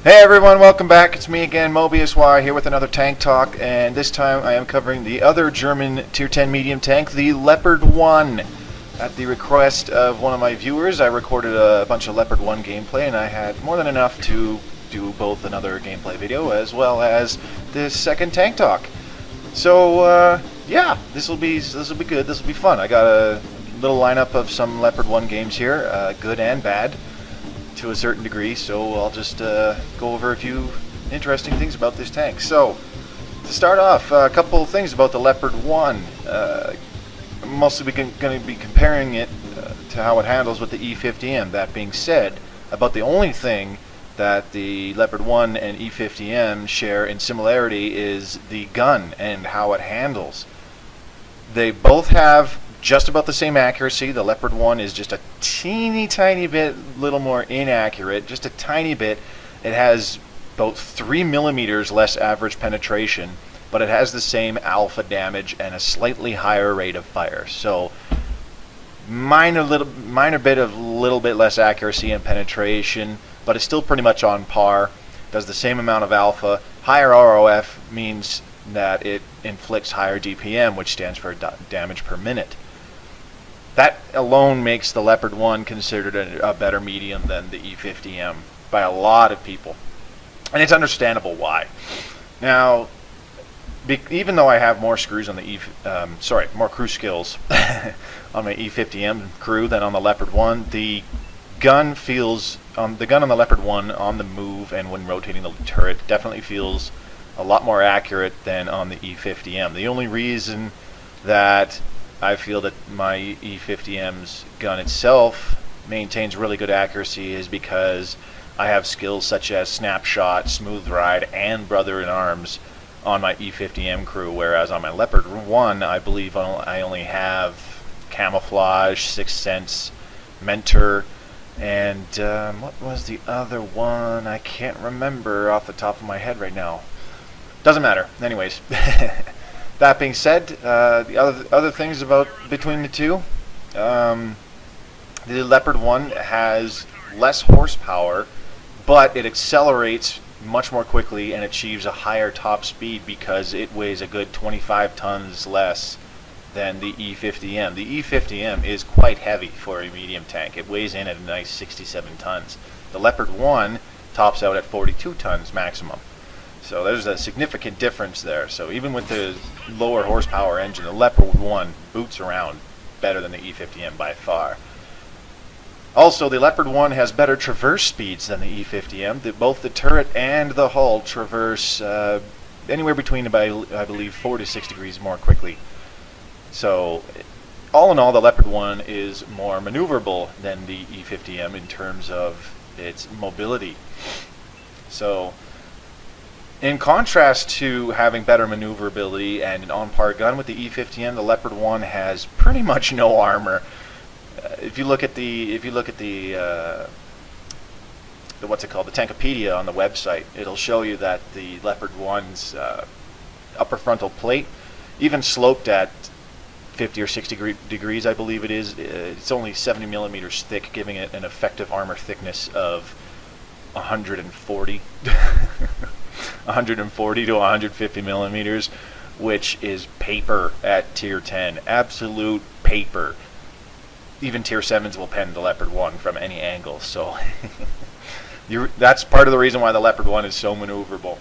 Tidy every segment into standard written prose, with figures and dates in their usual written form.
Hey everyone, welcome back. It's me again, Mobius Y, here with another tank talk, and this time I am covering the other German Tier 10 medium tank, the Leopard 1. At the request of one of my viewers, I recorded a bunch of Leopard 1 gameplay, and I had more than enough to do both another gameplay video as well as this second tank talk. So, yeah, this will be good. This will be fun. I got a little lineup of some Leopard 1 games here, good and bad, to a certain degree, so I'll just go over a few interesting things about this tank. So, to start off, a couple of things about the Leopard 1. I'm mostly going to be comparing it to how it handles with the E50M. That being said, about the only thing that the Leopard 1 and E50M share in similarity is the gun and how it handles. They both have just about the same accuracy. The Leopard 1 is just a teeny tiny bit little more inaccurate, just a tiny bit. It has about 3 millimeters less average penetration, but it has the same alpha damage and a slightly higher rate of fire. So minor bit of little bit less accuracy and penetration, but it's still pretty much on par. Does the same amount of alpha. Higher ROF means that it inflicts higher DPM, which stands for damage per minute. That alone makes the Leopard 1 considered a better medium than the E50M by a lot of people. And it's understandable why. Now, even though I have more screws on the more crew skills on my E50M crew than on the Leopard 1, the gun on the Leopard 1 on the move and when rotating the turret definitely feels a lot more accurate than on the E50M. The only reason that I feel that my E50M's gun itself maintains really good accuracy is because I have skills such as Snapshot, Smooth Ride, and Brother in Arms on my E50M crew, whereas on my Leopard 1, I believe I only have Camouflage, Sixth Sense, Mentor, and what was the other one? I can't remember off the top of my head right now. Doesn't matter. Anyways. That being said, the other things about between the two, the Leopard 1 has less horsepower, but it accelerates much more quickly and achieves a higher top speed because it weighs a good 25 tons less than the E50M. The E50M is quite heavy for a medium tank. It weighs in at a nice 67 tons. The Leopard 1 tops out at 42 tons maximum. So there's a significant difference there. So even with the lower horsepower engine, the Leopard 1 boots around better than the E50M by far. Also, the Leopard 1 has better traverse speeds than the E50M. Both the turret and the hull traverse anywhere between about, I believe, 4 to 6 degrees more quickly. So all in all, the Leopard 1 is more maneuverable than the E50M in terms of its mobility. So in contrast to having better maneuverability and an on-par gun with the E50M, the Leopard 1 has pretty much no armor. If you look at the what's it called, the Tankopedia on the website, it'll show you that the Leopard 1's upper frontal plate, even sloped at 50 or 60 degrees, I believe it is, it's only 70 millimeters thick, giving it an effective armor thickness of 140. 140 to 150 millimeters, which is paper at Tier 10. Absolute paper. Even Tier 7s will pen the Leopard 1 from any angle, so that's part of the reason why the Leopard 1 is so maneuverable.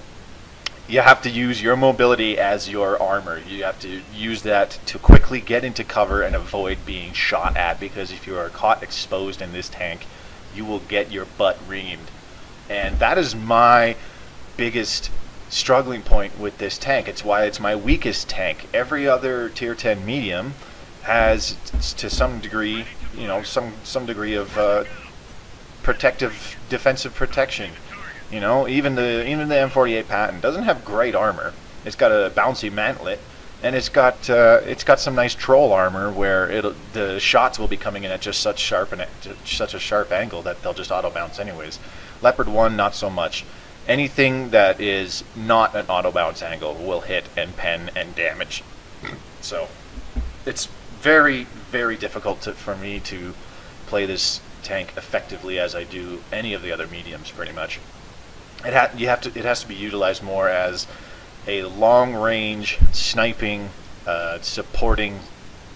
You have to use your mobility as your armor. You have to use that to quickly get into cover and avoid being shot at, because if you are caught exposed in this tank, you will get your butt reamed. And that is my biggest struggling point with this tank. It's why it's my weakest tank. Every other Tier 10 medium has, to some degree, you know, some degree of defensive protection. You know, even the M48 Patton doesn't have great armor. It's got a bouncy mantlet, and it's got some nice troll armor where the shots will be coming in at just such a sharp angle that they'll just auto bounce anyways. Leopard 1, not so much. Anything that is not an auto bounce angle will hit and pen and damage. So it's very, very difficult for me to play this tank effectively as I do any of the other mediums, pretty much. it has to be utilized more as a long-range sniping, supporting,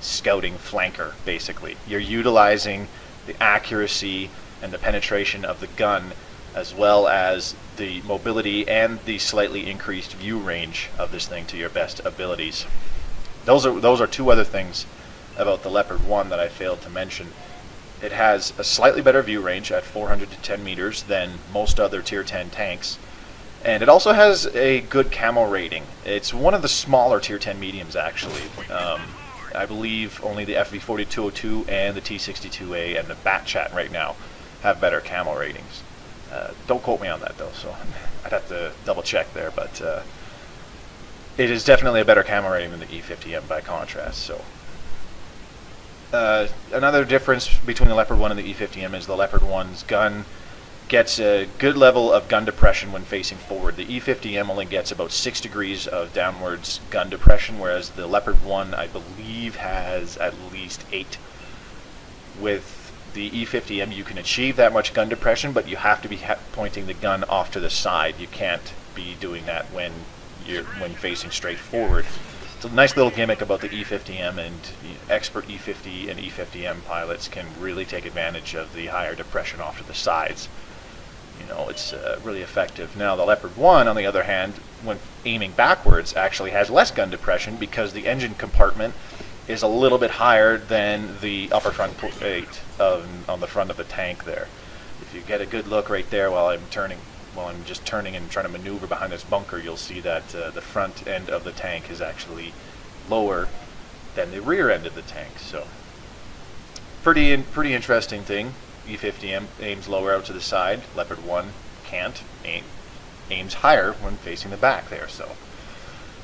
scouting flanker. Basically, you're utilizing the accuracy and the penetration of the gun, as well as the mobility and the slightly increased view range of this thing to your best abilities. Those are two other things about the Leopard 1 that I failed to mention. It has a slightly better view range at 410 meters than most other Tier 10 tanks. And it also has a good camo rating. It's one of the smaller Tier 10 mediums, actually. I believe only the FV4202 and the T62A and the Batchat right now have better camo ratings. Don't quote me on that, though, so I'd have to double check there, but it is definitely a better camo rating than the E50M by contrast. So another difference between the Leopard 1 and the E50M is the Leopard 1's gun gets a good level of gun depression when facing forward. The E50M only gets about 6 degrees of downwards gun depression, whereas the Leopard 1, I believe, has at least 8. With the E50M, you can achieve that much gun depression, but you have to be pointing the gun off to the side. You can't be doing that when facing straight forward. It's a nice little gimmick about the E50M, and expert E50 and E50M pilots can really take advantage of the higher depression off to the sides. You know, it's really effective. Now, the Leopard 1, on the other hand, when aiming backwards, actually has less gun depression because the engine compartment is a little bit higher than the upper front plate on the front of the tank there. If you get a good look right there while I'm just turning and trying to maneuver behind this bunker, you'll see that the front end of the tank is actually lower than the rear end of the tank. So, pretty interesting thing. E50M aims lower out to the side. Leopard 1 can't. Aims higher when facing the back there. So,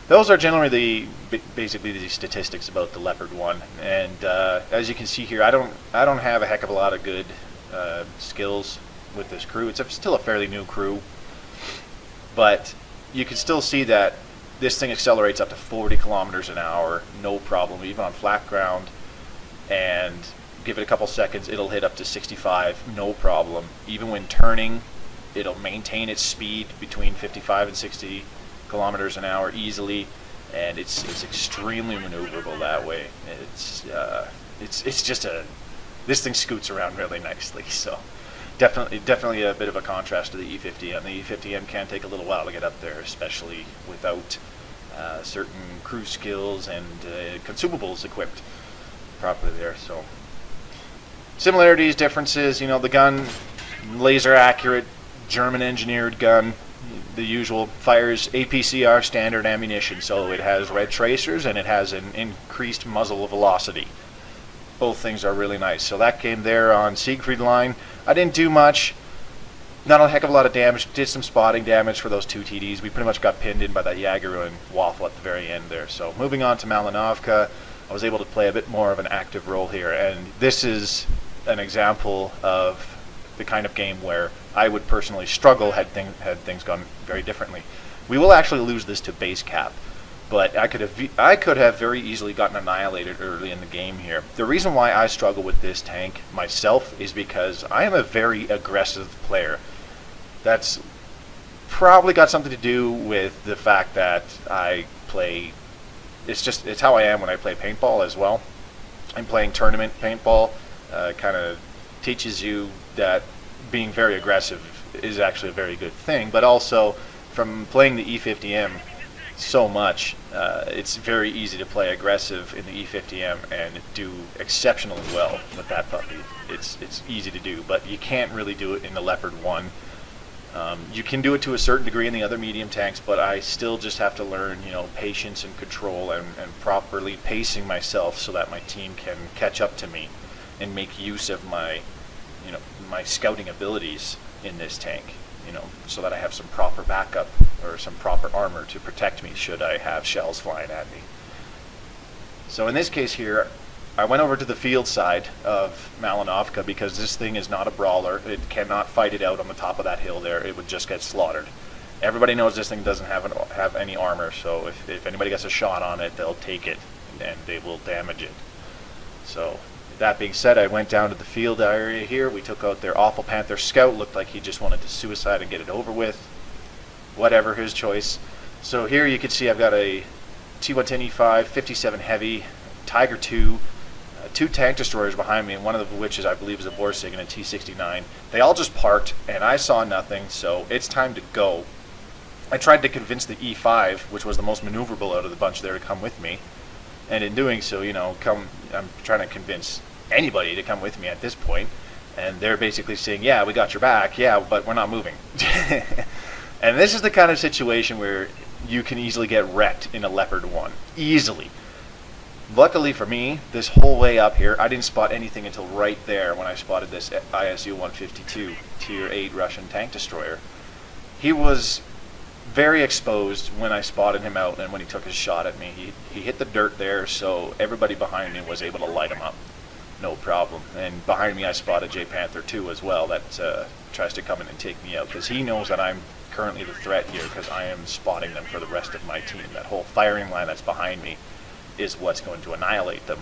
those are generally basically the statistics about the Leopard 1. And as you can see here, I don't have a heck of a lot of good skills with this crew. It's still a fairly new crew, but you can still see that this thing accelerates up to 40 kilometers an hour, no problem, even on flat ground. And give it a couple seconds, it'll hit up to 65, no problem. Even when turning, it'll maintain its speed between 55 and 60 kilometers an hour easily, and it's extremely maneuverable that way. It's just this thing scoots around really nicely. So definitely a bit of a contrast to the E50M. The E50M can take a little while to get up there, especially without certain crew skills and consumables equipped properly there. So similarities, differences, you know, the gun, laser accurate, German engineered gun, the usual, fires APCR standard ammunition, so it has red tracers and it has an increased muzzle velocity. Both things are really nice. So that came there on Siegfried line. I didn't do much, not a heck of a lot of damage, did some spotting damage for those 2 TDs. We pretty much got pinned in by that Jaeger and Waffle at the very end there. So moving on to Malinovka, I was able to play a bit more of an active role here, and this is an example of the kind of game where I would personally struggle had things gone very differently. We will actually lose this to base cap, but I could have very easily gotten annihilated early in the game here. The reason why I struggle with this tank myself is because I am a very aggressive player. That's probably got something to do with the fact that I play. It's how I am when I play paintball as well. I'm playing tournament paintball. Kind of teaches you that being very aggressive is actually a very good thing, but also from playing the E50M so much, it's very easy to play aggressive in the E50M and do exceptionally well with that puppy. It's easy to do, but you can't really do it in the Leopard 1. You can do it to a certain degree in the other medium tanks, but I still just have to learn, you know, patience and control and properly pacing myself so that my team can catch up to me and make use of my, you know, my scouting abilities in this tank, you know, so that I have some proper backup or some proper armor to protect me should I have shells flying at me. So in this case here, I went over to the field side of Malinovka because this thing is not a brawler. It cannot fight it out on the top of that hill there. It would just get slaughtered. Everybody knows this thing doesn't have any armor, so if anybody gets a shot on it, they'll take it and they will damage it. So that being said, I went down to the field area here. We took out their Awful Panther scout. Looked like he just wanted to suicide and get it over with. whatever, his choice. So here you can see I've got a T-110E5, 57 heavy, Tiger II, two tank destroyers behind me, and one of which is, I believe, is a Borsig and a T-69. They all just parked, and I saw nothing, so it's time to go. I tried to convince the E5, which was the most maneuverable out of the bunch there, to come with me. And in doing so, you know, I'm trying to convince anybody to come with me at this point. And they're basically saying, yeah, we got your back, yeah, but we're not moving. And this is the kind of situation where you can easily get wrecked in a Leopard 1. Easily. Luckily for me, this whole way up here, I didn't spot anything until right there when I spotted this ISU-152 Tier 8 Russian tank destroyer. He was very exposed when I spotted him out and when he took his shot at me. He hit the dirt there, so everybody behind me was able to light him up. No problem. And behind me I spotted J Panther 2 as well, that tries to come in and take me out, because he knows that I'm currently the threat here, because I am spotting them for the rest of my team. That whole firing line that's behind me is what's going to annihilate them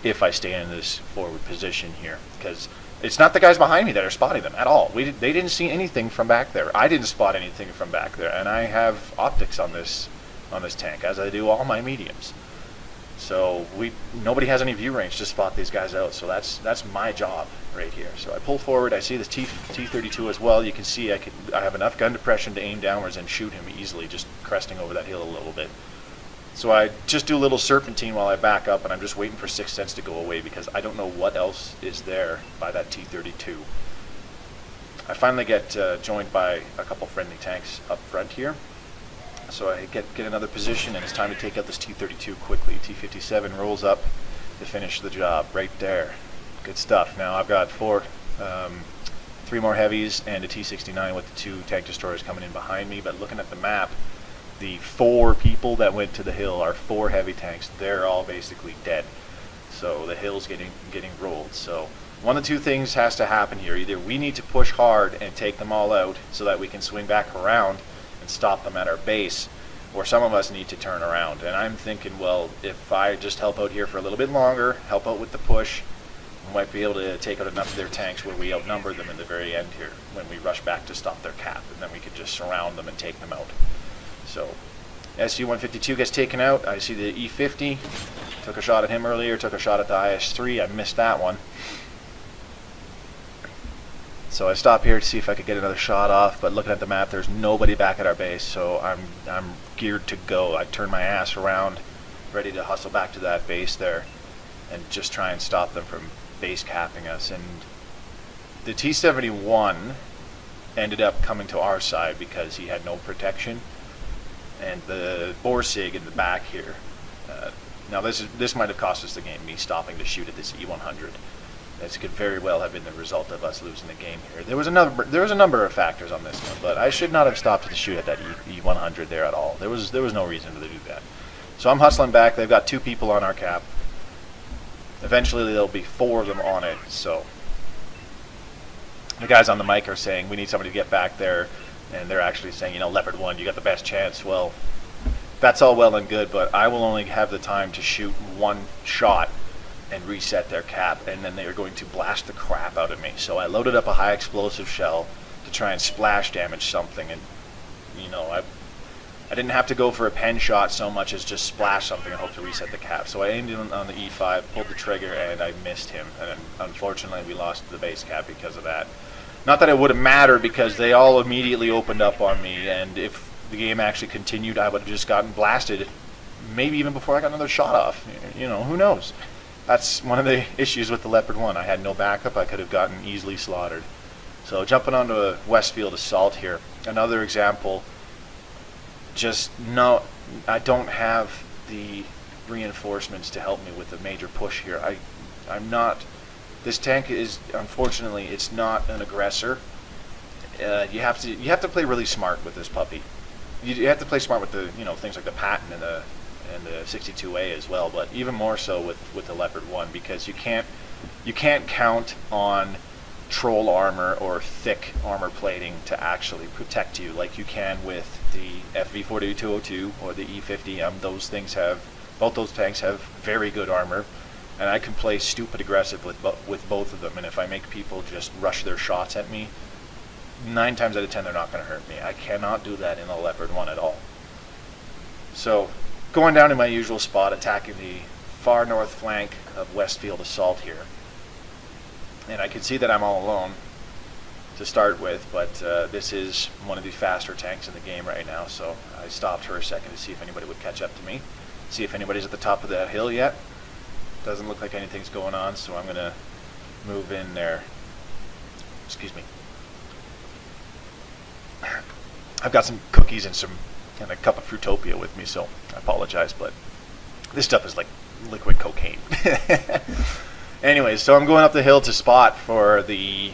if I stay in this forward position here, because it's not the guys behind me that are spotting them at all. They didn't see anything from back there. I didn't spot anything from back there, and I have optics on this tank, as I do all my mediums. So nobody has any view range to spot these guys out. So that's my job right here. So I pull forward. I see this T-32 as well. You can see I have enough gun depression to aim downwards and shoot him easily, just cresting over that hill a little bit. So I just do a little serpentine while I back up, and I'm just waiting for 6th Sense to go away, because I don't know what else is there by that T-32. I finally get joined by a couple friendly tanks up front here. So I get another position, and it's time to take out this T-32 quickly. T-57 rolls up to finish the job right there. Good stuff. Now I've got 3 more heavies and a T-69 with the 2 tank destroyers coming in behind me, but looking at the map, the 4 people that went to the hill are 4 heavy tanks. They're all basically dead. So the hill's getting rolled. So one of 2 things has to happen here. Either we need to push hard and take them all out so that we can swing back around and stop them at our base, or some of us need to turn around. And I'm thinking, well, if I just help out here for a little bit longer, help out with the push, we might be able to take out enough of their tanks where we outnumber them in the very end here when we rush back to stop their cap, and then we could just surround them and take them out. So SU-152 gets taken out. I see the E-50. Took a shot at him earlier, took a shot at the IS-3. I missed that one. So I stop here to see if I could get another shot off, but looking at the map, there's nobody back at our base, so I'm geared to go. I turn my ass around, ready to hustle back to that base there and just try and stop them from base capping us. And the T-71 ended up coming to our side because he had no protection, and the Borsig in the back here. Now this might have cost us the game, me stopping to shoot at this E-100. This could very well have been the result of us losing the game here. There was a number of factors on this one, but I should not have stopped to shoot at that E-100 there at all. There was no reason to do that. So I'm hustling back. They've got 2 people on our cap. Eventually there'll be 4 of them on it. So the guys on the mic are saying we need somebody to get back there, and they're actually saying, you know, Leopard 1, you got the best chance. Well, that's all well and good, but I will only have the time to shoot 1 shot and reset their cap, and then they are going to blast the crap out of me. So I loaded up a high explosive shell to try and splash damage something, and you know, I didn't have to go for a pen shot so much as just splash something and hope to reset the cap. So I aimed in on the E5, pulled the trigger, and I missed him, and unfortunately we lost the base cap because of that. Not that it would have mattered, because they all immediately opened up on me, and if the game actually continued, I would have just gotten blasted, maybe even before I got another shot off. You know, who knows? That's one of the issues with the Leopard 1. I had no backup. I could have gotten easily slaughtered. So jumping onto a Westfield assault here. Another example. I don't have the reinforcements to help me with a major push here. I'm not. This tank is, unfortunately, it's not an aggressor. You have to play really smart with this puppy. You have to play smart with the things like the Patton and the 62A as well, but even more so with the Leopard 1, because you can't count on troll armor or thick armor plating to actually protect you like you can with the FV4202 or the E50M. Both those tanks have very good armor, and I can play stupid aggressive with both of them. And if I make people just rush their shots at me, 9 times out of 10 they're not going to hurt me. I cannot do that in the Leopard 1 at all. So going down to my usual spot, attacking the far north flank of Westfield assault here. And I can see that I'm all alone to start with, but this is one of the faster tanks in the game right now, so I stopped for a second to see if anybody would catch up to me, see if anybody's at the top of that hill yet. Doesn't look like anything's going on, so I'm going to move in there. Excuse me. I've got some cookies and a cup of Fruitopia with me, so I apologize, but this stuff is like liquid cocaine. Anyways, so I'm going up the hill to spot for the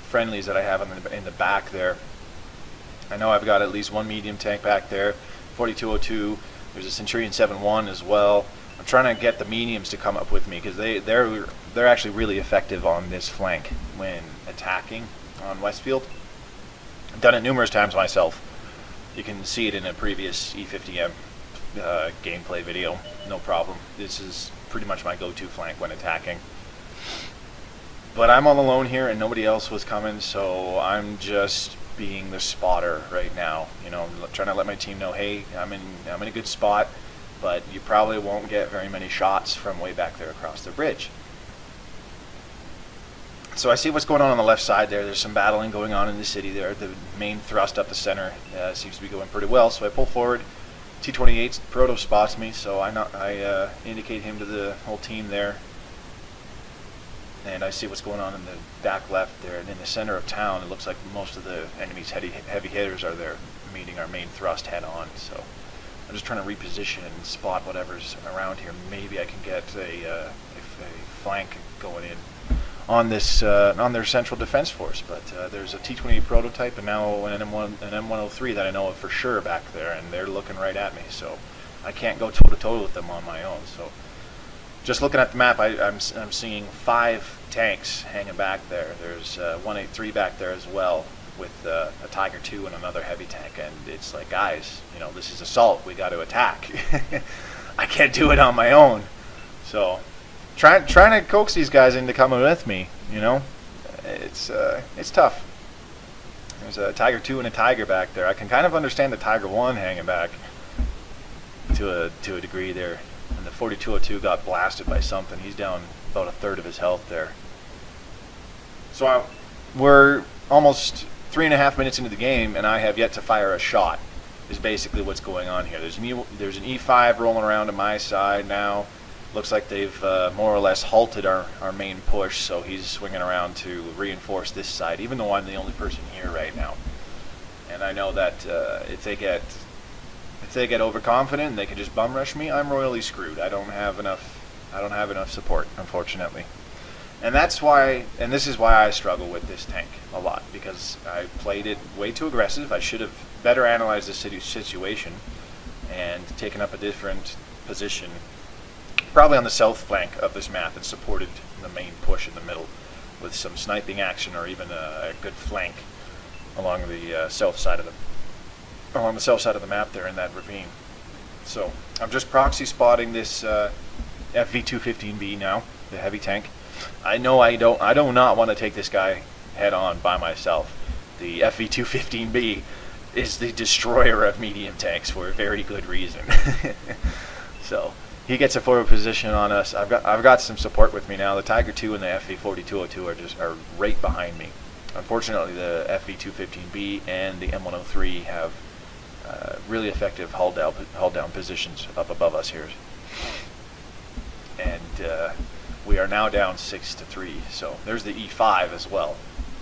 friendlies that I have in the back there. I know I've got at least one medium tank back there, 4202. There's a Centurion 7-1 as well. I'm trying to get the mediums to come up with me because they're actually really effective on this flank when attacking on Westfield. I've done it numerous times myself. You can see it in a previous E50M gameplay video, no problem. This is pretty much my go-to flank when attacking. But I'm all alone here and nobody else was coming, so I'm just being the spotter right now. You know, trying to let my team know, hey, I'm in a good spot, but you probably won't get very many shots from way back there across the bridge. So I see what's going on the left side there. There's some battling going on in the city there. The main thrust up the center seems to be going pretty well, so I pull forward. T-28 Proto spots me, so I indicate him to the whole team there. And I see what's going on in the back left there. And in the center of town, it looks like most of the enemy's heavy hitters are there, meeting our main thrust head on. So I'm just trying to reposition and spot whatever's around here. Maybe I can get a flank going in on this on their central defense force. But there's a T-28 prototype and now an M103 that I know of for sure back there, and they're looking right at me. So I can't go toe-to-toe with them on my own. So just looking at the map, I'm seeing 5 tanks hanging back there. There's 183 back there as well, with a Tiger II and another heavy tank. And it's like, guys, you know, this is assault. We got to attack. I can't do it on my own. So trying to coax these guys into coming with me. You know, it's tough. There's a Tiger II and a Tiger back there. I can kind of understand the Tiger I hanging back to a degree there. And the 4202 got blasted by something. He's down about a third of his health there. So we're almost 3.5 minutes into the game, and I have yet to fire a shot, is basically what's going on here. There's an E5 rolling around to my side now. Looks like they've more or less halted our main push, so he's swinging around to reinforce this side, even though I'm the only person here right now. And I know that if they get overconfident and they can just bum rush me, I'm royally screwed. I don't have enough support, unfortunately. And that's why, and this is why I struggle with this tank a lot, because I played it way too aggressive. I should have better analyzed the situation and taken up a different position, probably on the south flank of this map, and supported the main push in the middle with some sniping action or even a good flank along the south side of the map there in that ravine. So I'm just proxy spotting this FV215B now, the heavy tank. I know I do not want to take this guy head on by myself. The FV215B is the destroyer of medium tanks for a very good reason. So he gets a forward position on us. I've got some support with me now. The Tiger II and the FV4202 are right behind me. Unfortunately, the FV215B and the M103 have really effective hull down positions up above us here. And we are now down 6-3. So there's the E5 as well.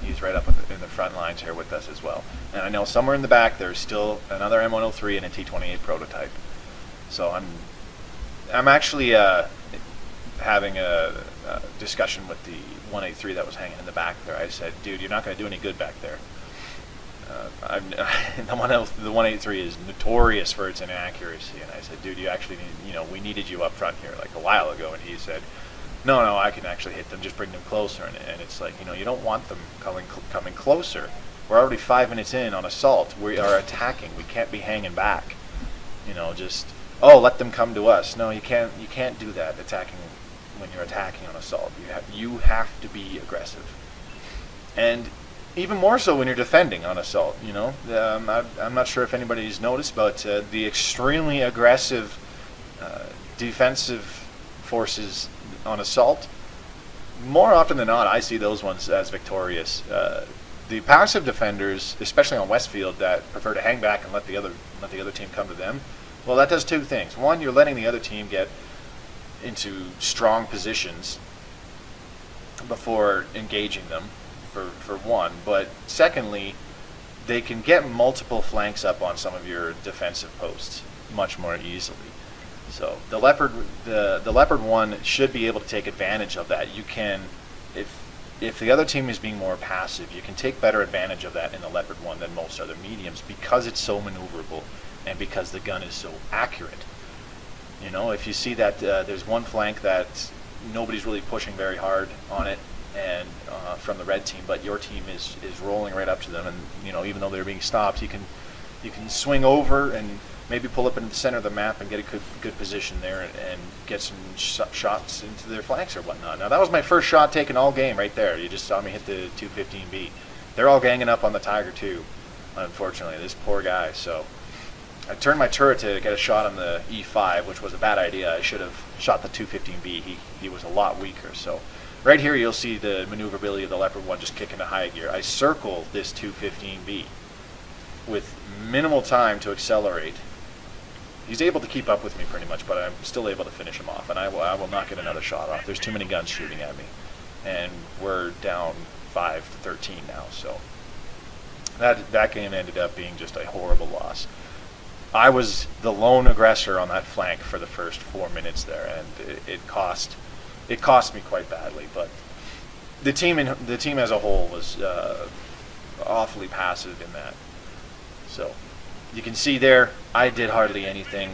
He's right up in the front lines here with us as well. And I know somewhere in the back there's still another M103 and a T-28 prototype. So I'm actually having a discussion with the 183 that was hanging in the back there. I said, dude, you're not going to do any good back there. The 183 is notorious for its inaccuracy, and I said, dude, you actually need, we needed you up front here like a while ago. And he said, no, I can actually hit them, just bring them closer. And it's like, you don't want them coming closer. We're already 5 minutes in on assault. We are attacking. We can't be hanging back. Just, let them come to us. No, you can't do that. Attacking when you're attacking on assault, you have to be aggressive. And even more so when you're defending on assault. You know, I'm not sure if anybody's noticed, but the extremely aggressive defensive forces on assault, more often than not, I see those ones as victorious. The passive defenders, especially on Westfield, that prefer to hang back and let the other team come to them, well, that does two things. One, you're letting the other team get into strong positions before engaging them, for one. But secondly, they can get multiple flanks up on some of your defensive posts much more easily. So the Leopard 1 should be able to take advantage of that. You can, if the other team is being more passive, you can take better advantage of that in the Leopard 1 than most other mediums, because it's so maneuverable and because the gun is so accurate. You know, if you see that there's one flank that nobody's really pushing very hard on it, and from the red team, but your team is rolling right up to them, and you know, even though they're being stopped, you can swing over and maybe pull up into the center of the map and get a good position there, and get some shots into their flanks or whatnot. Now that was my first shot taken all game right there. You just saw me hit the 215B. They're all ganging up on the Tiger too, unfortunately, this poor guy. So I turned my turret to get a shot on the E5, which was a bad idea. I should have shot the 215B. He was a lot weaker. So right here you'll see the maneuverability of the Leopard 1 just kick into high gear. I circle this 215B with minimal time to accelerate. He's able to keep up with me pretty much, but I'm still able to finish him off, and I will not get another shot off. There's too many guns shooting at me, and we're down 5-13 now. So that game ended up being just a horrible loss. I was the lone aggressor on that flank for the first 4 minutes there, and it cost me quite badly. But the team as a whole was awfully passive in that. So you can see there, I did hardly anything,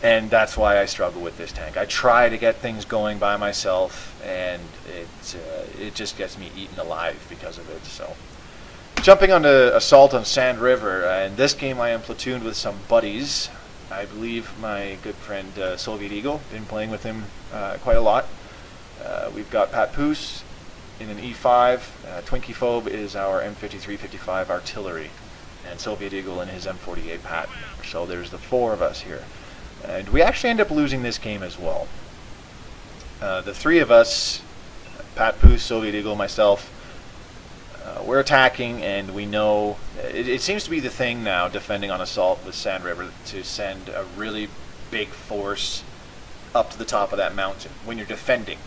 and that's why I struggle with this tank. I try to get things going by myself, and it just gets me eaten alive because of it. So jumping onto Assault on Sand River, in this game I am platooned with some buddies. I believe my good friend Soviet Eagle, been playing with him quite a lot. We've got Pat Poos in an E5, Twinkie Phobe is our M53-55 artillery, and Soviet Eagle in his M48 Pat. So there's the four of us here. And we actually end up losing this game as well. The three of us, Pat Poos, Soviet Eagle, myself, we're attacking, and we know it seems to be the thing now, defending on assault with Sand River, to send a really big force up to the top of that mountain when you're defending,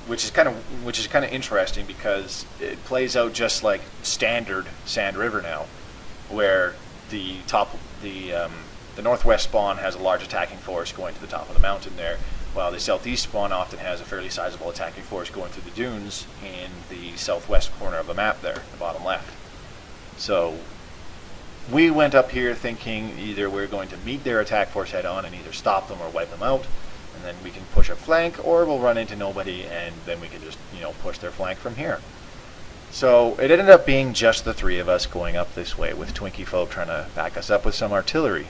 which is kind of interesting, because it plays out just like standard Sand River now, where the northwest spawn has a large attacking force going to the top of the mountain there, while the southeast spawn often has a fairly sizable attacking force going through the dunes in the southwest corner of the map there, the bottom left. So we went up here thinking either we're going to meet their attack force head on and either stop them or wipe them out, and then we can push a flank, or we'll run into nobody and then we can just, you know, push their flank from here. So it ended up being just the three of us going up this way, with Twinkie Phobe trying to back us up with some artillery.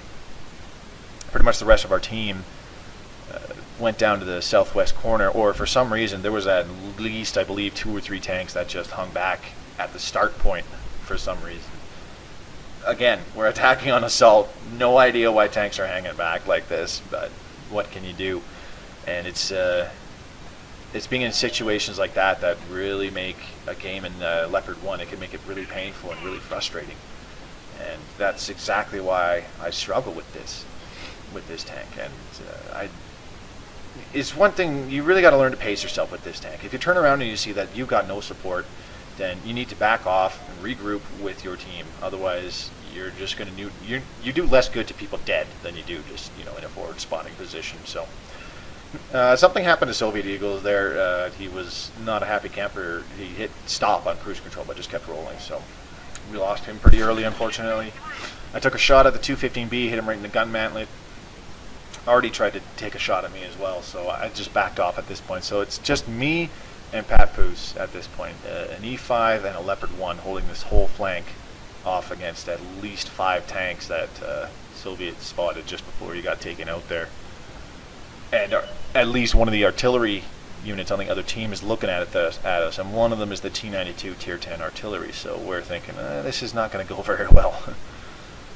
Pretty much the rest of our team went down to the southwest corner, or for some reason there was at least, I believe, 2 or 3 tanks that just hung back at the start point for some reason. Again, we're attacking on assault, no idea why tanks are hanging back like this, but what can you do? And it's being in situations like that that really make a game in Leopard 1, it can make it really painful and really frustrating. And that's exactly why I struggle with this tank. And it's one thing, you really got to learn to pace yourself with this tank. If you turn around and you see that you've got no support, then you need to back off and regroup with your team. Otherwise, you're just going to you do less good to people dead than you do just, you know, in a forward spawning position. So something happened to Soviet Eagle there. He was not a happy camper. He hit stop on cruise control but just kept rolling. So we lost him pretty early, unfortunately. I took a shot at the 215B, hit him right in the gun mantlet. Already tried to take a shot at me as well, so I just backed off at this point. So it's just me and Pat Poos at this point. An E5 and a Leopard 1 holding this whole flank off against at least 5 tanks that Soviet spotted just before he got taken out there. And at least one of the artillery units on the other team is looking at us, and one of them is the T-92 Tier 10 artillery, so we're thinking, this is not going to go very well.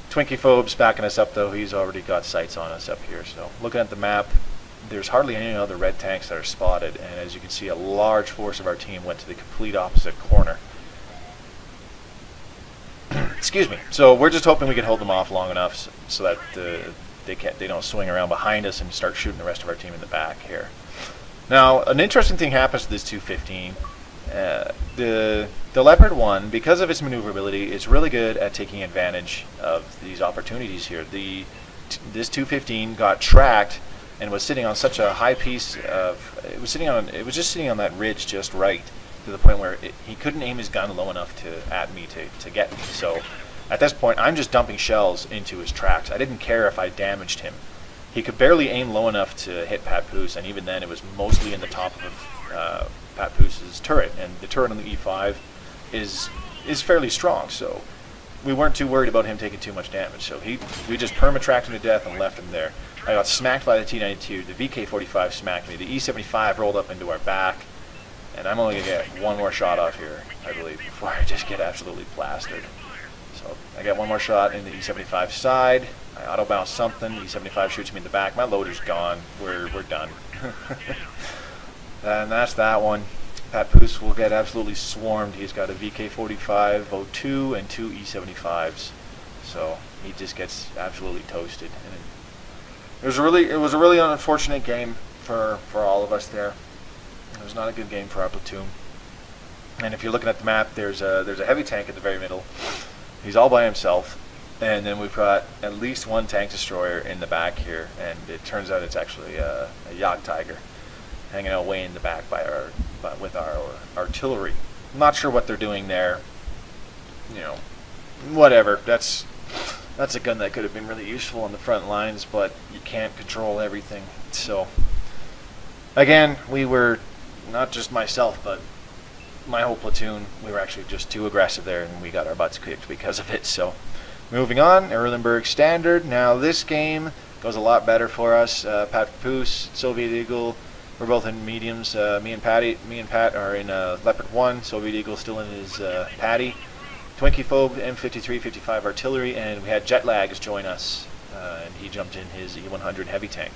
Twinkiephob's backing us up, though. He's already got sights on us up here, so looking at the map, there's hardly any other red tanks that are spotted, and as you can see, a large force of our team went to the complete opposite corner. Excuse me. So we're just hoping we can hold them off long enough so that they don't swing around behind us and start shooting the rest of our team in the back here. Now, an interesting thing happens to this 215. The Leopard 1, because of its maneuverability, is really good at taking advantage of these opportunities here. This 215 got tracked and was sitting on such a high piece of, it was just sitting on that ridge just right, to the point where he couldn't aim his gun low enough at me to get me. So at this point, I'm just dumping shells into his tracks. I didn't care if I damaged him. He could barely aim low enough to hit Papoose, and even then it was mostly in the top of Papoose's turret, and the turret on the E5 is fairly strong, so we weren't too worried about him taking too much damage. So we just perma-tracked him to death and left him there. I got smacked by the T-92, the VK-45 smacked me, the E-75 rolled up into our back, and I'm only going to get one more shot off here, I believe, before I just get absolutely plastered. So I got one more shot in the E-75 side, I auto-bounce something, E-75 shoots me in the back, my loader's gone, we're done. And that's that one. Papoose will get absolutely swarmed. He's got a VK-45, O2, and 2 E-75s, so he just gets absolutely toasted. And it was a really unfortunate game for all of us there. It was not a good game for our platoon. And if you're looking at the map, there's a heavy tank at the very middle. He's all by himself, and then we've got at least one tank destroyer in the back here, and it turns out it's actually a Jagdtiger hanging out way in the back with our artillery. I'm not sure what they're doing there. You know, whatever. That's a gun that could have been really useful on the front lines, but you can't control everything. So again, we were, not just myself, but my whole platoon, we were actually just too aggressive there, and we got our butts kicked because of it. So moving on, Erlenberg standard. Now this game goes a lot better for us. Papoose, Soviet Eagle, we're both in mediums. Me and Pat are in Leopard 1. Soviet Eagle still in his Patty. Twinkiephobia, M53, 55 artillery, and we had Jetlags join us, and he jumped in his E100 heavy tank.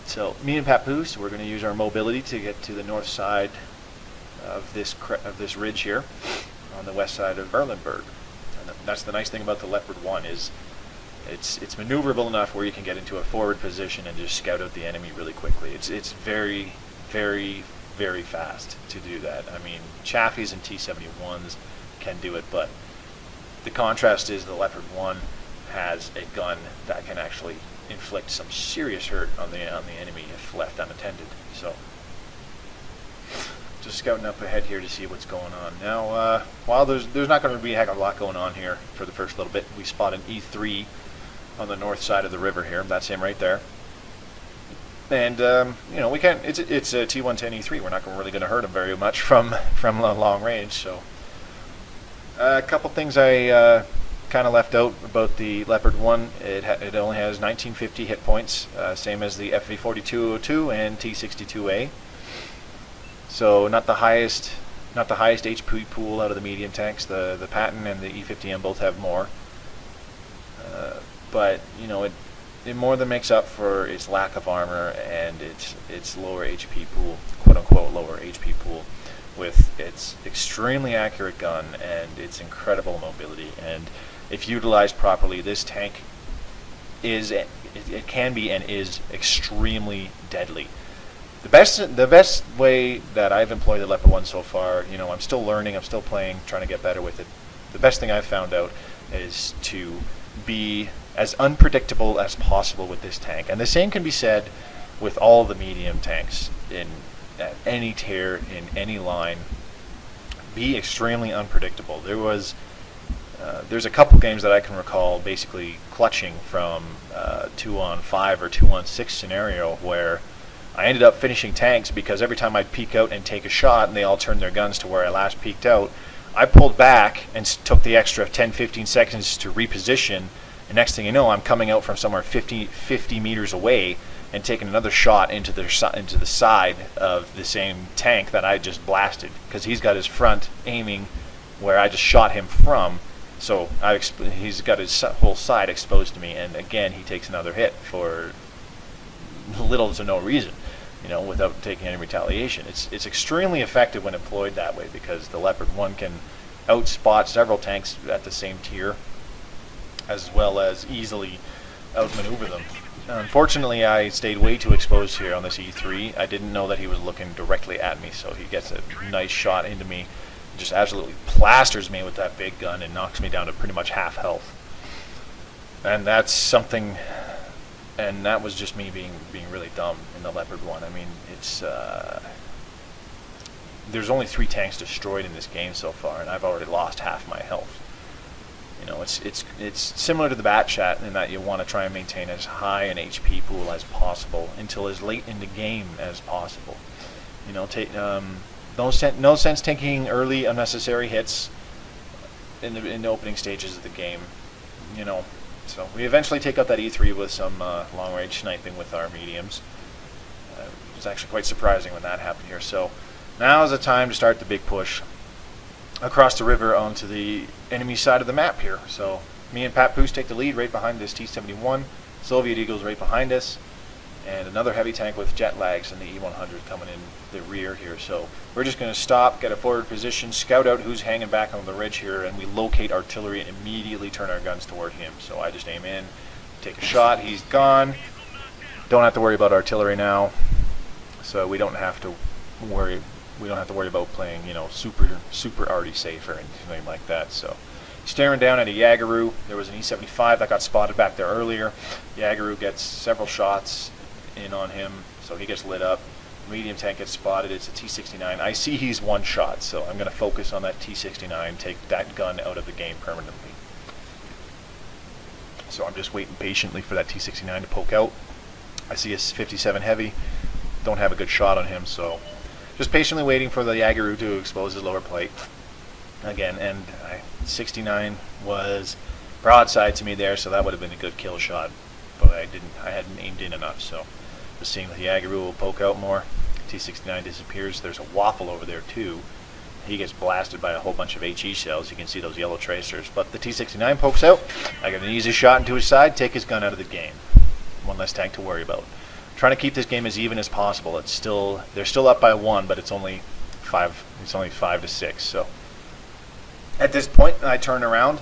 So me and Papoose, we're going to use our mobility to get to the north side of this ridge here, on the west side of Erlenberg. And that's the nice thing about the Leopard 1 is it's maneuverable enough where you can get into a forward position and just scout out the enemy really quickly. It's very, very, very fast to do that. I mean, Chaffies and T-71s can do it, but the contrast is the Leopard 1 has a gun that can actually inflict some serious hurt on the enemy if left unattended. So just scouting up ahead here to see what's going on. Now, while there's not going to be a heck of a lot going on here for the first little bit, we spot an E3 on the north side of the river here. That's him right there. And you know, we can't. It's a T110 E3. We're not really going to hurt him very much from long range. So a couple things I kind of left out about the Leopard 1. It only has 1950 hit points, same as the FV4202 and T62A. So not the highest HP pool out of the medium tanks. The Patton and the E50M both have more, but you know, it more than makes up for its lack of armor and its lower HP pool, quote unquote lower HP pool, with its extremely accurate gun and its incredible mobility. And if utilized properly, this tank it can be and is extremely deadly. The best way that I've employed the Leopard 1 so far, you know, I'm still learning, I'm still playing, trying to get better with it. The best thing I've found out is to be as unpredictable as possible with this tank. And the same can be said with all the medium tanks at any tier, in any line. Be extremely unpredictable. There's a couple games that I can recall basically clutching from 2-on-5 or 2-on-6 scenario where I ended up finishing tanks because every time I'd peek out and take a shot and they all turned their guns to where I last peeked out, I pulled back and took the extra 10-15 seconds to reposition, and next thing you know, I'm coming out from somewhere 50 meters away, and taken another shot into the side of the same tank that I just blasted, because he's got his front aiming where I just shot him from. So he's got his whole side exposed to me, and again he takes another hit for little to no reason, you know, without taking any retaliation. It's extremely effective when employed that way, because the Leopard 1 can outspot several tanks at the same tier, as well as easily outmaneuver them. Unfortunately, I stayed way too exposed here on this E3. I didn't know that he was looking directly at me, so he gets a nice shot into me, just absolutely plasters me with that big gun and knocks me down to pretty much half health. And that's something, and that was just me being really dumb in the Leopard 1. I mean, it's there's only 3 tanks destroyed in this game so far, and I've already lost half my health. You know, it's similar to the Bat Chat in that you want to try and maintain as high an HP pool as possible until as late in the game as possible. You know, no sense taking early unnecessary hits in the opening stages of the game. You know, so we eventually take out that E3 with some long-range sniping with our mediums. It was actually quite surprising when that happened here. So now is the time to start the big push across the river onto the enemy side of the map here. So me and Pat Poos take the lead right behind this T-71. Soviet Eagle's right behind us, and another heavy tank with jet lags and the E-100 coming in the rear here. So we're just going to stop, get a forward position, scout out who's hanging back on the ridge here, and we locate artillery and immediately turn our guns toward him. So I just aim in, take a shot, he's gone. Don't have to worry about artillery now, so we don't have to worry. We don't have to worry about playing, you know, super arty safe or anything like that. So, staring down at a Yagaru. There was an E-75 that got spotted back there earlier. Yagaru gets several shots in on him, so he gets lit up. Medium tank gets spotted. It's a T-69. I see he's one shot, so I'm going to focus on that T-69, take that gun out of the game permanently. So I'm just waiting patiently for that T-69 to poke out. I see a 57 heavy. Don't have a good shot on him, so just patiently waiting for the Yagaru to expose his lower plate again. And 69 was broadside to me there, so that would have been a good kill shot, but I hadn't aimed in enough. So just seeing that the Yagaru will poke out more. T-69 disappears. There's a Waffle over there too. He gets blasted by a whole bunch of HE shells. You can see those yellow tracers, but the T-69 pokes out. I get an easy shot into his side, take his gun out of the game. One less tank to worry about. Trying to keep this game as even as possible. They're still up by 1, but it's only 5. It's only 5 to 6. So at this point, I turn around.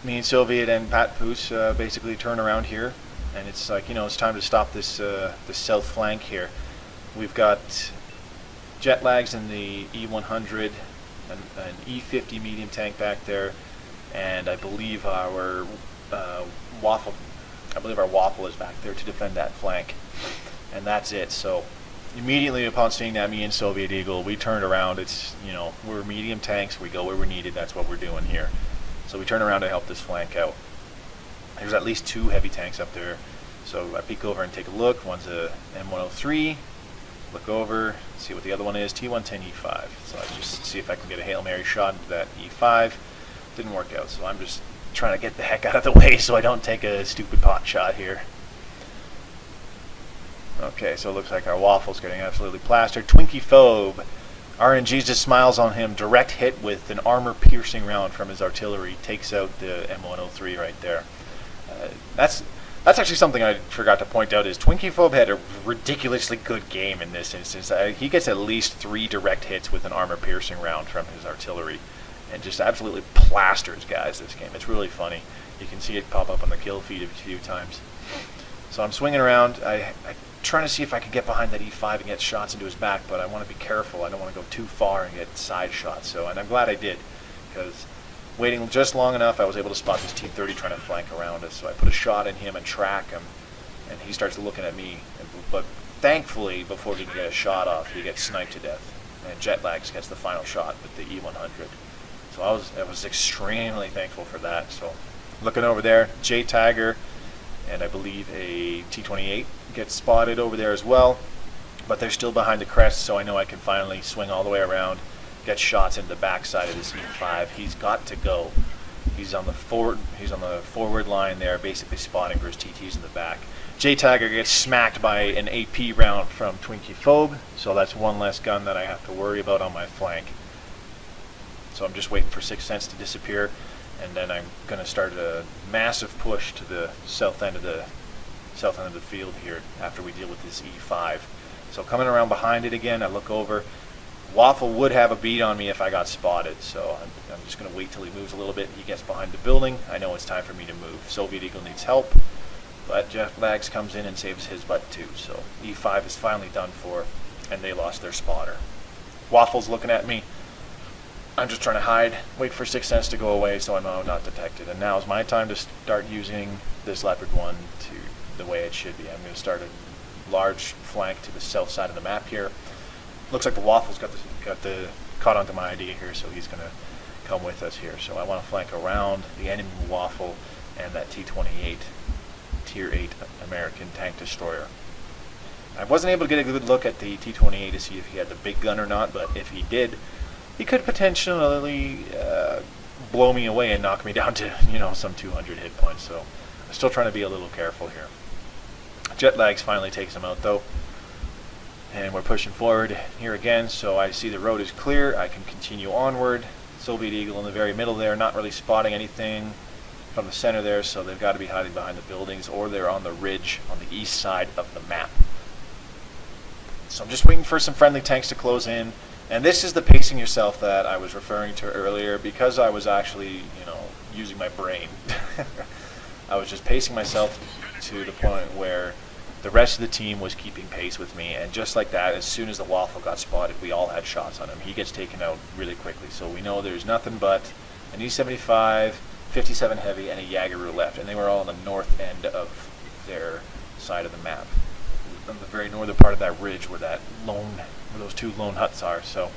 Me and Soviet and Pat Poos basically turn around here, and it's like, you know, it's time to stop this south flank here. We've got jet lags in the E-100, an E-50 medium tank back there, and I believe our Waffle. I believe our Waffle is back there to defend that flank, and that's it. So immediately upon seeing that, me and Soviet Eagle, we turned around. It's, you know, we're medium tanks. We go where we're needed. That's what we're doing here. So we turn around to help this flank out. There's at least 2 heavy tanks up there. So I peek over and take a look. One's a M103. Look over, see what the other one is. T110 E5. So I just see if I can get a Hail Mary shot into that E5. Didn't work out. So I'm just trying to get the heck out of the way so I don't take a stupid pot shot here. Okay, so it looks like our Waffle's getting absolutely plastered. Twinkie Phobe, RNG just smiles on him. Direct hit with an armor-piercing round from his artillery takes out the M103 right there. That's actually something I forgot to point out, is Twinkie Phobe had a ridiculously good game in this instance. He gets at least 3 direct hits with an armor-piercing round from his artillery, and just absolutely plasters guys this game. It's really funny. You can see it pop up on the kill feed a few times. So I'm swinging around. I'm trying to see if I can get behind that E5 and get shots into his back, but I want to be careful. I don't want to go too far and get side shots. So, and I'm glad I did, because waiting just long enough, I was able to spot this T-30 trying to flank around us. So I put a shot in him and track him, and he starts looking at me. But thankfully, before he can get a shot off, he gets sniped to death, and Jetlags gets the final shot with the E-100. So I was extremely thankful for that. So looking over there, J Tiger and I believe a T-28 gets spotted over there as well, but they're still behind the crest, so I know I can finally swing all the way around, get shots into the backside of this E5. He's got to go. He's on the forward line there, basically spotting for his TTs in the back. J-Tiger gets smacked by an AP round from Twinkie Phobe, so that's one less gun that I have to worry about on my flank. So I'm just waiting for 6 cents to disappear, and then I'm going to start a massive push to the south end of the field here after we deal with this E5. So coming around behind it again, I look over. Waffle would have a beat on me if I got spotted, so I'm just going to wait till he moves a little bit. He gets behind the building. I know it's time for me to move. Soviet Eagle needs help, but Jeff Lags comes in and saves his butt too. So E5 is finally done for, and they lost their spotter. Waffle's looking at me. I'm just trying to hide, wait for 6 cents to go away so I know I'm not detected. And now is my time to start using this Leopard 1 to the way it should be. I'm going to start a large flank to the south side of the map here. Looks like the Waffle's caught onto my idea here, so he's going to come with us here. So I want to flank around the enemy Waffle and that T-28 Tier 8 American tank destroyer. I wasn't able to get a good look at the T-28 to see if he had the big gun or not, but if he did, he could potentially blow me away and knock me down to, you know, some 200 hit points. So I'm still trying to be a little careful here. Jet Lags finally takes him out though. And we're pushing forward here again, so I see the road is clear. I can continue onward. Soviet Eagle in the very middle there, not really spotting anything from the center there, so they've got to be hiding behind the buildings, or they're on the ridge on the east side of the map. So I'm just waiting for some friendly tanks to close in. And this is the pacing yourself that I was referring to earlier, because I was actually, you know, using my brain. I was just pacing myself to the point where the rest of the team was keeping pace with me, and just like that, as soon as the Waffle got spotted, we all had shots on him. He gets taken out really quickly, so we know there's nothing but an E75, 57 Heavy, and a Jaggeroo left, and they were all on the north end of their side of the map, on the very northern part of that ridge where those two lone huts are. So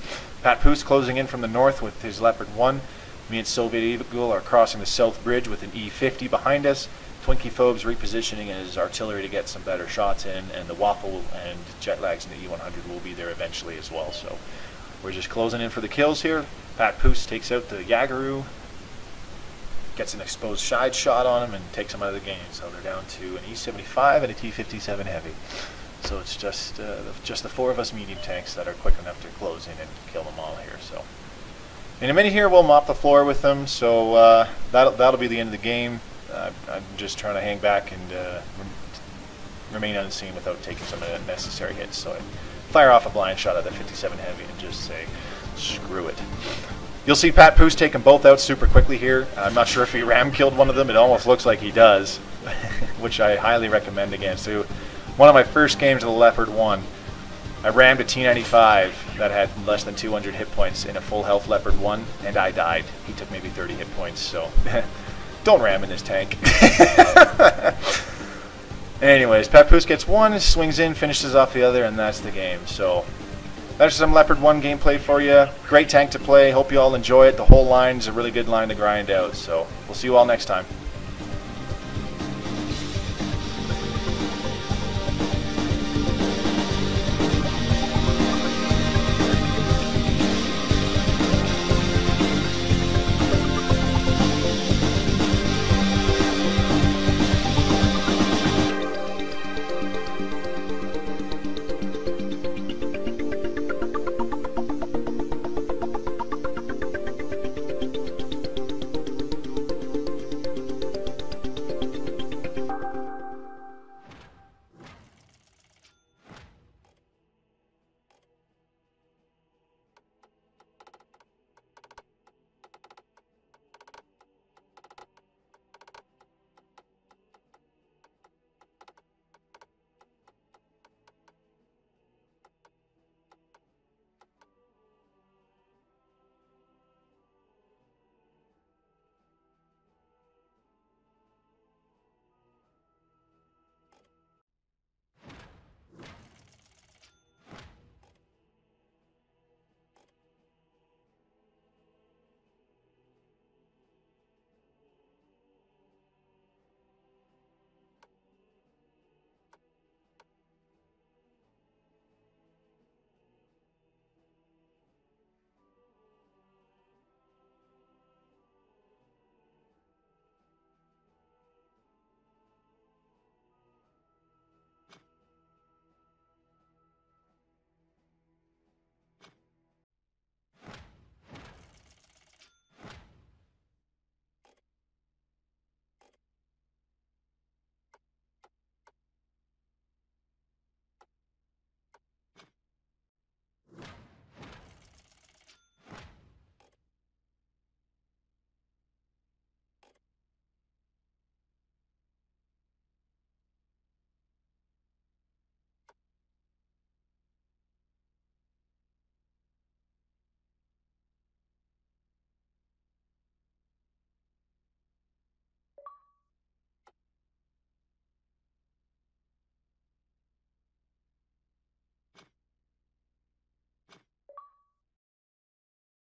Pat Poos closing in from the north with his Leopard 1. Me and Soviet Eagle are crossing the south bridge with an E50 behind us. Twinkie Phobe's repositioning his artillery to get some better shots in, and the Waffle and Jet Lags in the E100 will be there eventually as well. So we're just closing in for the kills here. Pat Poos takes out the Jaggeroo, gets an exposed side shot on him, and takes him out of the game. So they're down to an E75 and a T57 Heavy. So it's just the four of us medium tanks that are quick enough to close in and kill them all here. So in a minute here, we'll mop the floor with them. So that'll be the end of the game. I'm just trying to hang back and remain unseen without taking some unnecessary hits. So I fire off a blind shot at the 57 Heavy and just say, screw it. You'll see Pat Poos take them both out super quickly here. I'm not sure if he ram killed one of them. It almost looks like he does, which I highly recommend against. So one of my first games of the Leopard 1, I rammed a T95 that had less than 200 hit points in a full health Leopard 1, and I died. He took maybe 30 hit points, so don't ram in this tank. Anyways, Pat Poos gets one, swings in, finishes off the other, and that's the game. So that's some Leopard 1 gameplay for you. Great tank to play. Hope you all enjoy it. The whole line is a really good line to grind out. So we'll see you all next time.